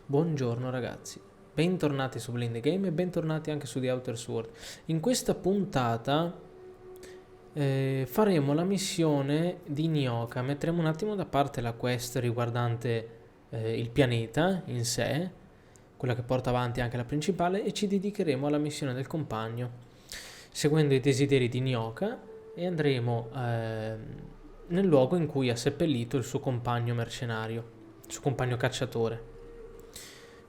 Buongiorno ragazzi, bentornati su Blind Game e bentornati anche su The Outer Sword. In questa puntata faremo la missione di Nyoka, metteremo un attimo da parte la quest riguardante il pianeta in sé, quella che porta avanti anche la principale, e ci dedicheremo alla missione del compagno, seguendo i desideri di Nyoka, e andremo nel luogo in cui ha seppellito il suo compagno mercenario, il suo compagno cacciatore.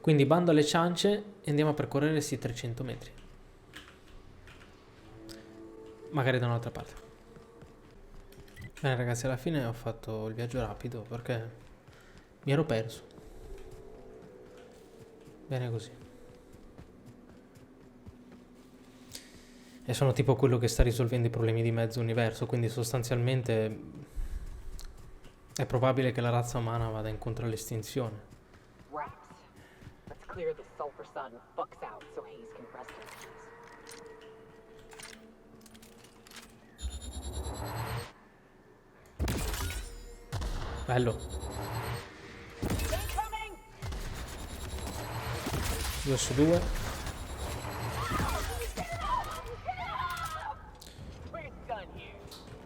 Quindi bando alle ciance e andiamo a percorrere questi 300 metri. Magari da un'altra parte. Bene ragazzi, alla fine ho fatto il viaggio rapido perché mi ero perso. Bene così. E sono tipo quello che sta risolvendo i problemi di mezzo universo, quindi sostanzialmente è probabile che la razza umana vada incontro all'estinzione. Let's clear the sulfur sun fucks out so Hayes can rest in peace. Bello. 2 su 2.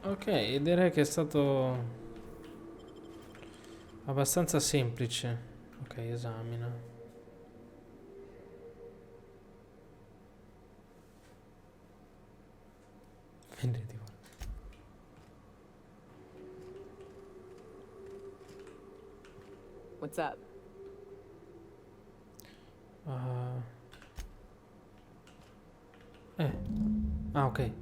Ok, direi che è stato abbastanza semplice. Ok, esamina. Venditi ora. What's up? Ah, ok.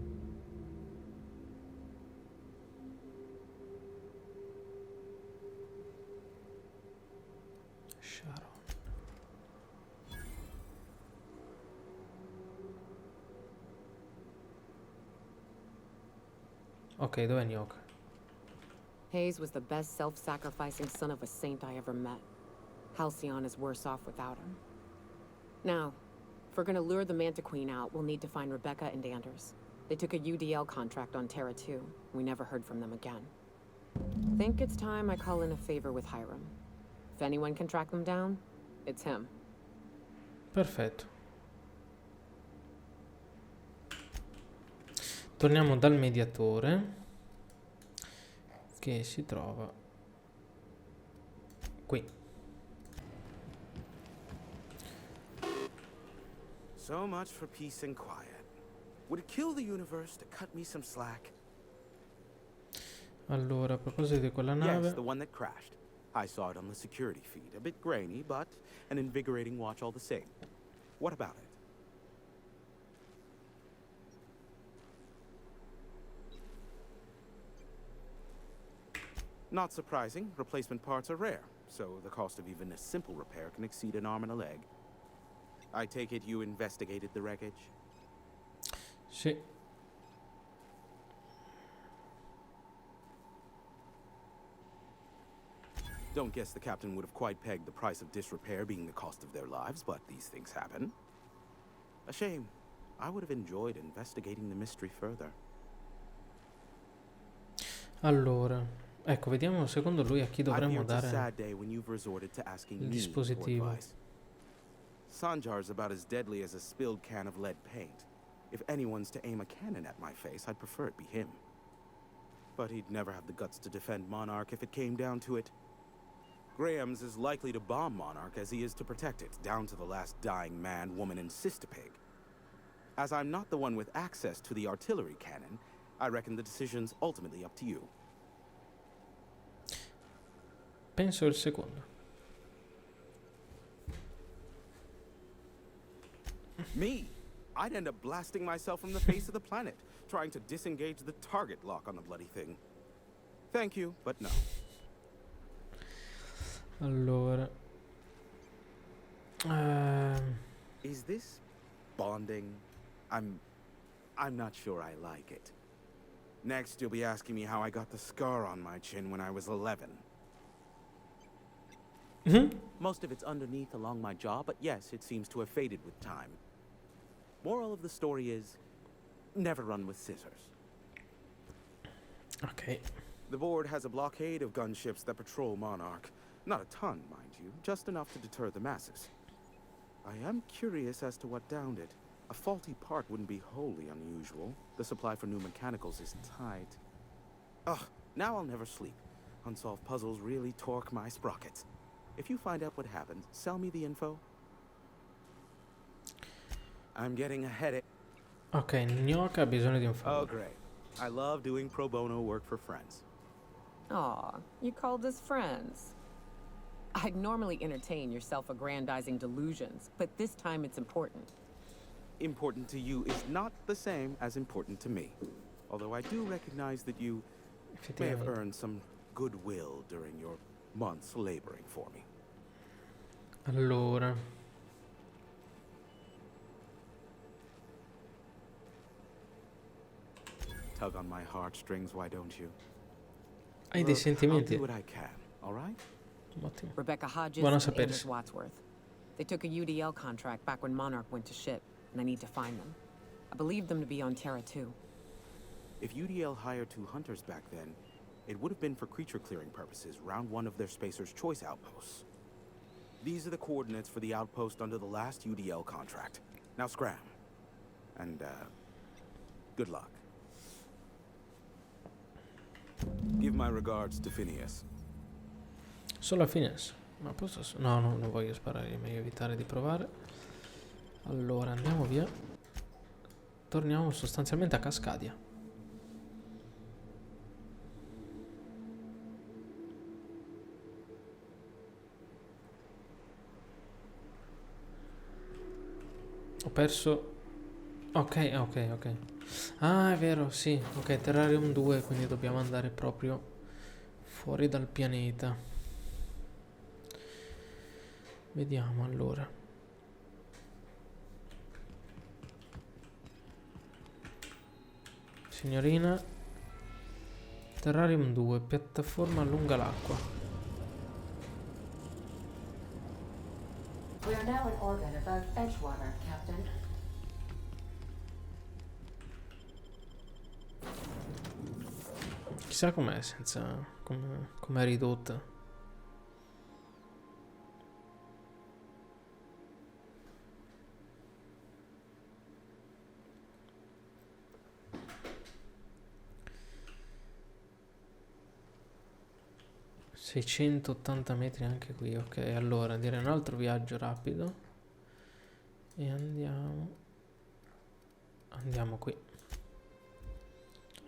Sharon. Ok, dov'è Nyoka? Hayes was the best self-sacrificing son of a saint I ever met. Halcyon is worse off without him. Now, if we're gonna lure the Manta Queen out, we'll need to find Rebecca and Anders. They took a UDL contract on Terra 2. We never heard from them again. Think it's time I call in a favor with Hiram. If anyone can track them down, it's him. Perfetto. Torniamo dal mediatore che si trova qui. So much for peace and quiet. Would it kill the universe to cut me some slack? Allora, a proposito di quella Yes, nave, the one that crashed. I saw it on the security feed. A bit grainy, but an invigorating watch all the same. What about it? Not surprising, replacement parts are rare, so the cost of even a simple repair can exceed an arm and a leg. I take it you investigated the wreckage? sì. Don't guess the captain would have quite pegged the price of disrepair being the cost of their lives, but these things happen. A shame. I would have enjoyed investigating the mystery further. Allora, ecco, vediamo secondo lui a chi I fear dovremmo it's a dare sad day when you've resorted to asking il me for dispositivo. advice. Sanjar's about as deadly as a spilled can of lead paint. If anyone's to aim a cannon at my face, I'd prefer it be him. But he'd never have the guts to defend Monarch if it came down to it. Graham's as likely to bomb Monarch as he is to protect it, down to the last dying man, woman, and sister-pig. As I'm not the one with access to the artillery cannon, I reckon the decision's ultimately up to you. Penso il secondo. Me? I'd end up blasting myself from the face of the planet, trying to disengage the target lock on the bloody thing. Thank you, but no. Allora. Is this bonding? I'm not sure I like it. Next, you'll be asking me how I got the scar on my chin when I was 11. Most of it's underneath along my jaw, but yes, it seems to have faded with time. Moral of the story is, never run with scissors. Ok. The board has a blockade of gunships that patrol Monarch. Not a ton, mind you, just enough to deter the masses. I am curious as to what downed it. A faulty part wouldn't be wholly unusual. The supply for new mechanicals is tight. Ugh, now I'll never sleep. Unsolved puzzles really torque my sprockets. If you find out what happened, sell me the info. I'm getting a headache. Ok, Nyoka ha bisogno di un Oh, favore. great. I love doing pro bono work for friends. Aw, you called us friends. I'd normally entertain your self-aggrandizing delusions, but this time it's important. Important to you is not the same as important to me. Although I do recognize that you may have Effettivamente. earned some goodwill during your months laboring for me. Allora, Tug on my heartstrings, why don't you? hai dei Look, I'll sentimenti? do what I can, all right? Ottimo. Rebecca Hodges Buono and sapersi. Amos Wadsworth. They took a UDL contract back when Monarch went to ship, and I need to find them. I believe them to be on Terra 2. If UDL hired 2 hunters back then, it would have been for creature clearing purposes, round one of their Spacer's Choice outposts. These are the coordinates for the outpost under the last UDL contract. Now scram. And, good luck. Give my regards to Phineas. Solo a Fines. Ma posso... No, no, non voglio sparare, è meglio evitare di provare. Allora, andiamo via. Torniamo sostanzialmente a Cascadia. Ho perso... Ok, ok, ok. Ah, è vero, sì. Ok, Terrarium 2, quindi dobbiamo andare proprio fuori dal pianeta. Vediamo allora. Signorina. Terrarium 2, piattaforma lunga l'acqua. We are now in orbit above Edgewater, Captain. Chissà com'è senza... com'è ridotta. ...680 metri anche qui, ok. Allora, direi un altro viaggio rapido. E andiamo... Andiamo qui.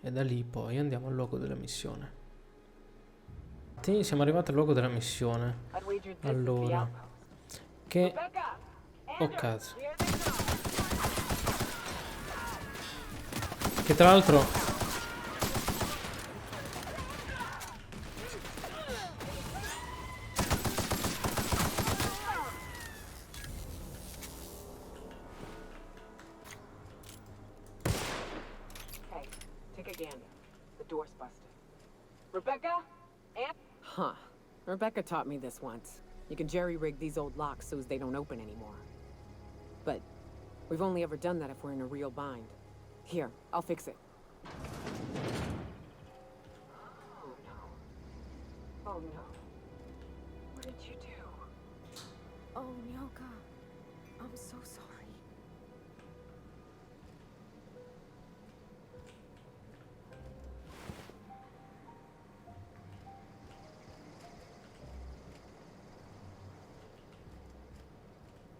E da lì poi andiamo al luogo della missione. Sì, siamo arrivati al luogo della missione. Allora... Che... Oh cazzo. Che tra l'altro... Hey, take a gander. The door's busted. Rebecca? Aunt? Huh. Rebecca taught me this once. You can jerry-rig these old locks so as they don't open anymore. But we've only ever done that if we're in a real bind. Here, I'll fix it. Oh no. Oh no. What did you do? Oh, Nyoka. I'm so sorry.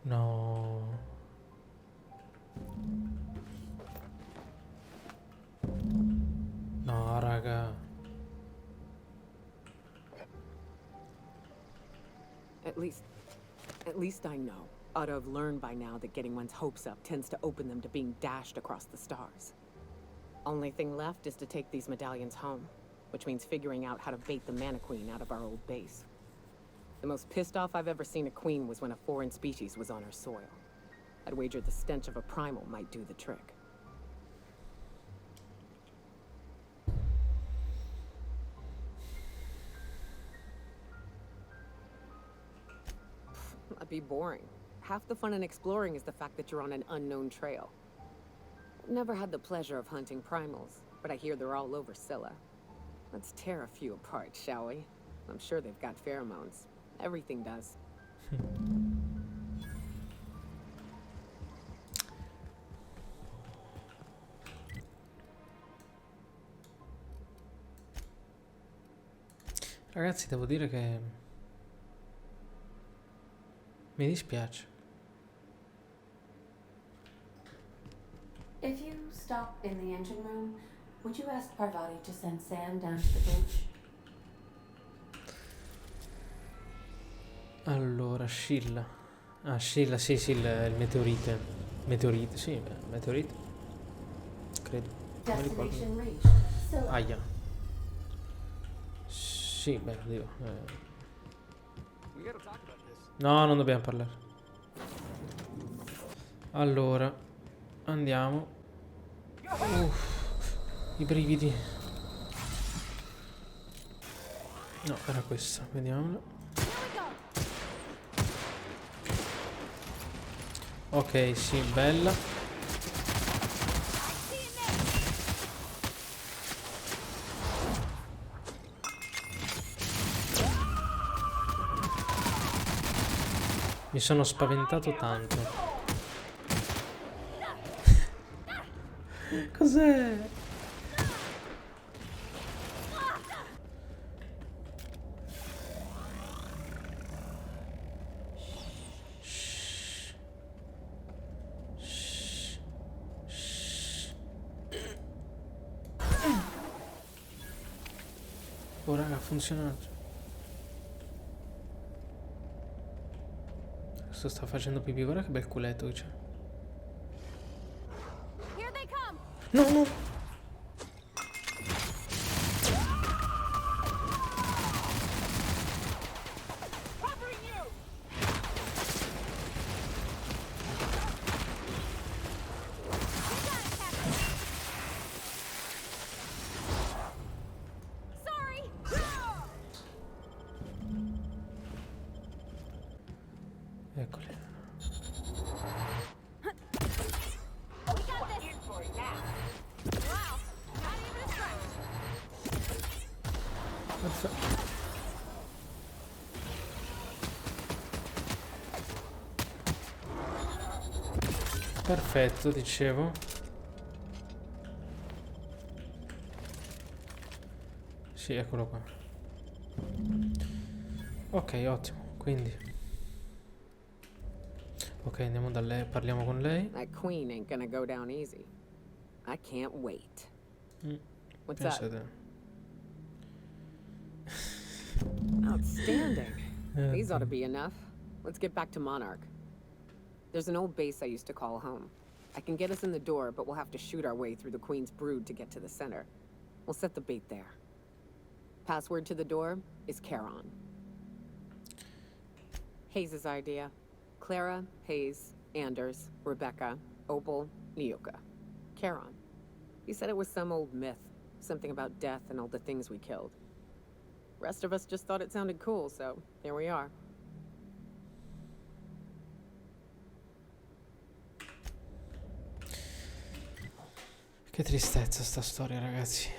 No. No, raga. At least I know. Ought to have learned by now that getting one's hopes up tends to open them to being dashed across the stars. Only thing left is to take these medallions home, which means figuring out how to bait the Mana Queen out of our old base. The most pissed off I've ever seen a queen was when a foreign species was on her soil. I'd wager the stench of a primal might do the trick. That'd be boring. Half the fun in exploring is the fact that you're on an unknown trail. Never had the pleasure of hunting primals, but I hear they're all over Scylla. Let's tear a few apart, shall we? I'm sure they've got pheromones. Everything does. Ragazzi, devo dire che mi dispiace. If you stop in the engine room, would you ask Parvati to send Sam down to the bridge? Allora, Scilla. Ah, Scilla, sì, sì, il meteorite. Meteorite, sì, meteorite. Credo. Non mi ricordo. Destination reached. Still Aia. Sì, beh, oddio. No, non dobbiamo parlare. Allora, andiamo. I brividi. No, era questa, vediamola. Ok, sì, bella. Mi sono spaventato tanto. Cos'è? Oh raga, ha funzionato. Questo sta facendo pipì, guarda che bel culetto che c'è. Here they come. No, no. Sorry. Eccoli. We got this. Wow. Not even a scratch. Perfetto. Perfetto, dicevo. Sì, eccolo qua. Ok, ottimo. Quindi ok, andiamo da lei, parliamo con lei. That queen ain't gonna go down easy. I can't wait. What's Pensa up? te. Outstanding. These ought to be enough. Let's get back to Monarch. There's an old base I used to call home. I can get us in the door, but we'll have to shoot our way through the Queen's brood to get to the center. We'll set the bait there. Password to the door is Charon. Hayes' idea. Clara, Hayes, Anders, Rebecca, Opal, Nyoka. Charon. He said it was some old myth. Something about death and all the things we killed. Rest of us just thought it sounded cool, so here we are. Che tristezza sta storia, ragazzi.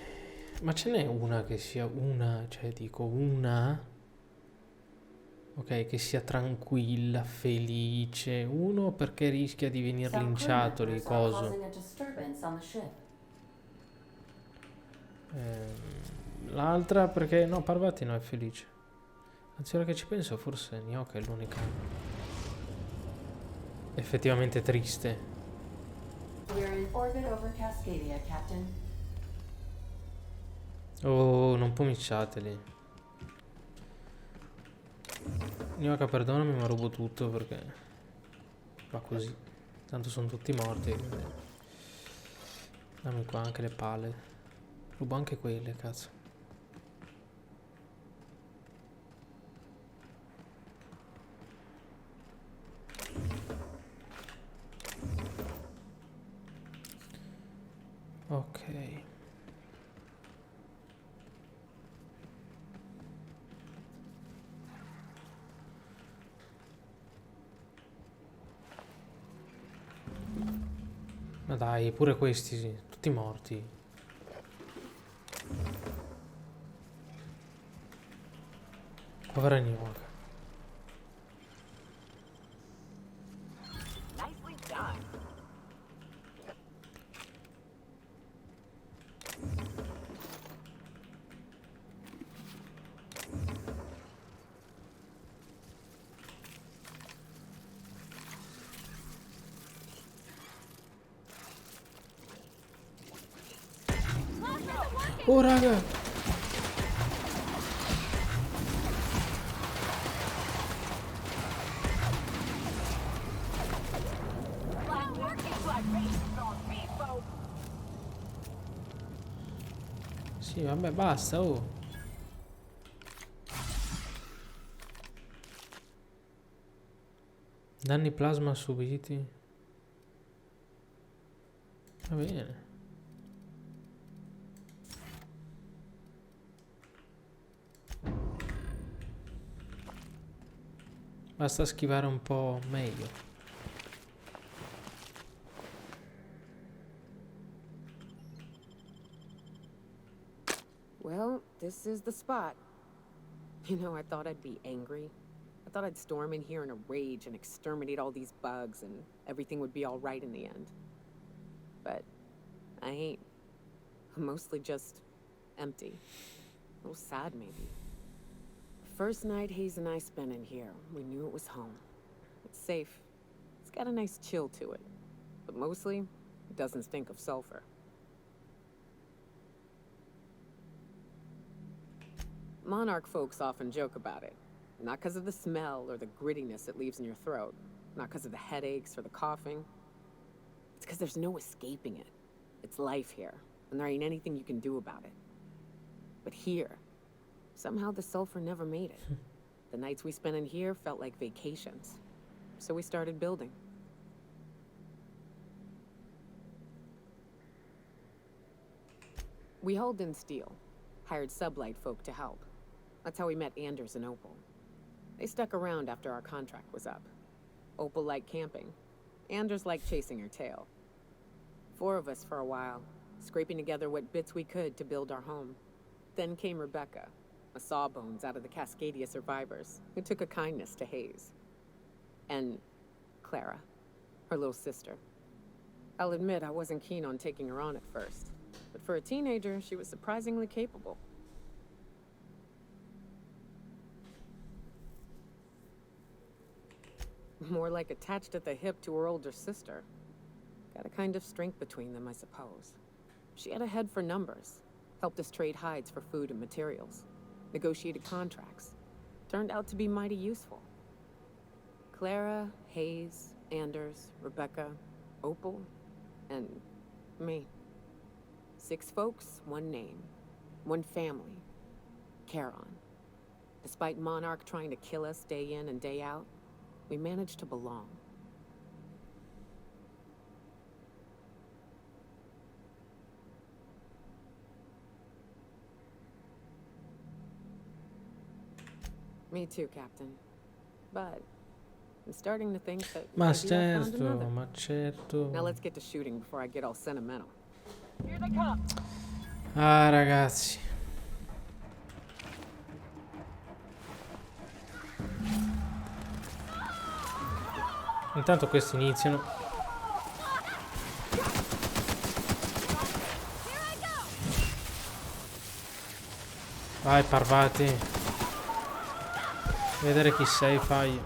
Ma ce n'è una che sia una, cioè dico una, ok, che sia tranquilla, felice. Uno perché rischia di venire some crew linciato di members are coso. causing a disturbance on the ship. L'altra perché no, Parvati no, è felice. Anzi, ora che ci penso, forse Nyoka è l'unica effettivamente triste. We're in orbit over Cascadia, Captain. Oh, non pomiciateli. Nyoka, perdonami, ma rubo tutto perché va così. Tanto sono tutti morti. Quindi dammi qua anche le pale. Rubo anche quelle, cazzo. Ok. Ma dai, pure questi, sì, tutti morti. Povera Nyoka. Oh raga. Sì, vabbè, basta, oh. Danni plasma subiti. Va bene. Basta schivare un po' meglio. Well, this is the spot. You know, I thought I'd be angry. I thought I'd storm in here in a rage and exterminate all these bugs and everything would be all right in the end. But I ain't. I'm mostly just empty. A little sad, maybe. The first night Hayes and I spent in here, we knew it was home. It's safe. It's got a nice chill to it. But mostly, it doesn't stink of sulfur. Monarch folks often joke about it. Not because of the smell or the grittiness it leaves in your throat. Not because of the headaches or the coughing. It's because there's no escaping it. It's life here, and there ain't anything you can do about it. But here, somehow the sulfur never made it. The nights we spent in here felt like vacations. So we started building. We hauled in steel, hired sublight folk to help. That's how we met Anders and Opal. They stuck around after our contract was up. Opal liked camping. Anders liked chasing her tail. 4 of us for a while, scraping together what bits we could to build our home. Then came Rebecca, a sawbones out of the Cascadia survivors, who took a kindness to Hayes. And Clara, her little sister. I'll admit I wasn't keen on taking her on at first, but for a teenager, she was surprisingly capable. More like attached at the hip to her older sister. Got a kind of strength between them, I suppose. She had a head for numbers. Helped us trade hides for food and materials. Negotiated contracts. Turned out to be mighty useful. Clara, Hayes, Anders, Rebecca, Opal, and me. 6 folks, 1 name. 1 family. Charon. Despite Monarch trying to kill us day in and day out, we managed to belong. Me too, Captain. But I'm starting to think that Ma maybe I found certo, another. ma certo. Now let's get to shooting before I get all sentimental. Here they come. Ah, ragazzi. Intanto questi iniziano. Vai, parvati. Vedere chi sei, fai.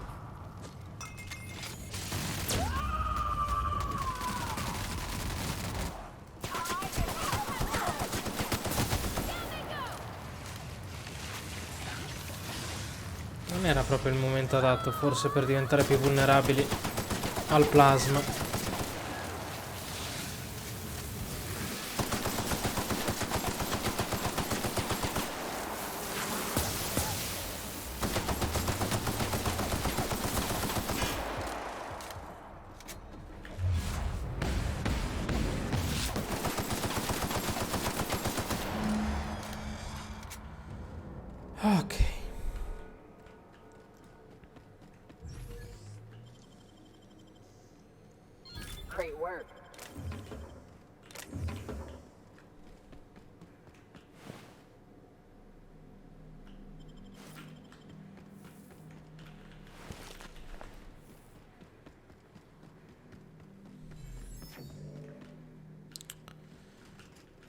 Non era proprio il momento adatto, forse, per diventare più vulnerabili al plasma. Ok. Great work.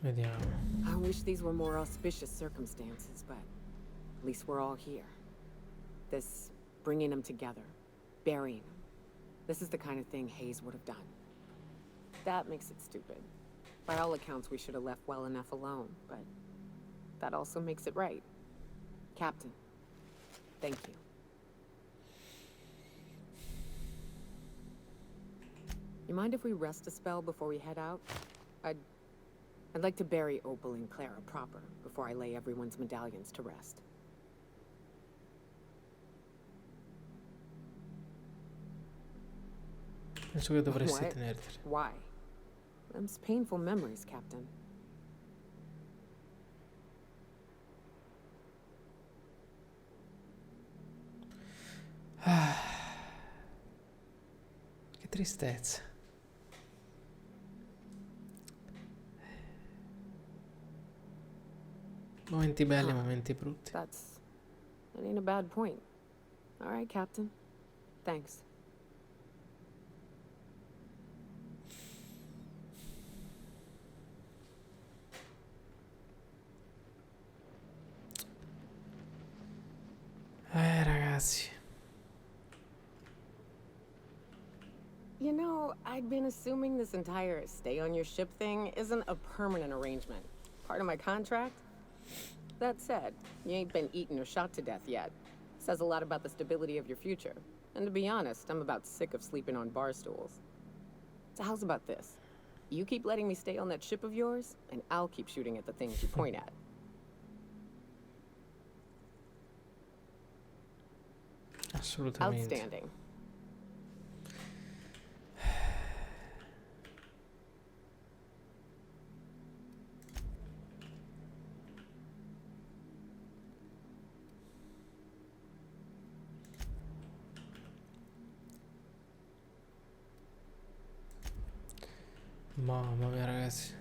Vediamo. I wish these were more auspicious circumstances, but at least we're all here. This bringing them together, burying them. This is the kind of thing Hayes would have done. That makes it stupid. By all accounts, we should have left well enough alone, but that also makes it right. Captain, thank you. You mind if we rest a spell before we head out? I'd like to bury Opal and Clara proper before I lay everyone's medallions to rest. Penso che dovresti What? tenerteli. Why? Them's painful memories, Captain. Che tristezza. Momenti belli, momenti brutti. That ain't a bad point. All right, Captain. Thanks. Ragazzi. You know, I'd been assuming this entire stay on your ship thing isn't a permanent arrangement. Part of my contract? That said, you ain't been eaten or shot to death yet. Says a lot about the stability of your future. And to be honest, I'm about sick of sleeping on bar stools. So how's about this? You keep letting me stay on that ship of yours, and I'll keep shooting at the things you point at. Assolutamente. Outstanding. Mamma mia, ragazzi.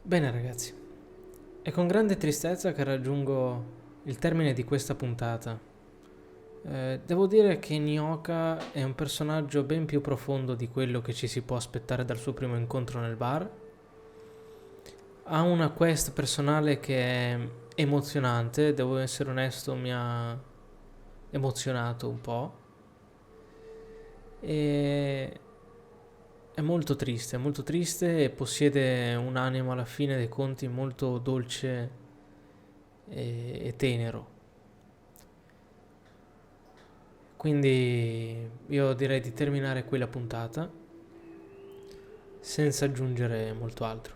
Bene, ragazzi. È con grande tristezza che raggiungo il termine di questa puntata. Devo dire che Nyoka è un personaggio ben più profondo di quello che ci si può aspettare dal suo primo incontro nel bar. Ha una quest personale che è emozionante, devo essere onesto, mi ha emozionato un po'. E è molto triste e possiede un animo alla fine dei conti molto dolce e tenero. Quindi io direi di terminare qui la puntata senza aggiungere molto altro.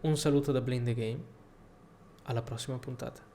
Un saluto da Blind the Game, alla prossima puntata.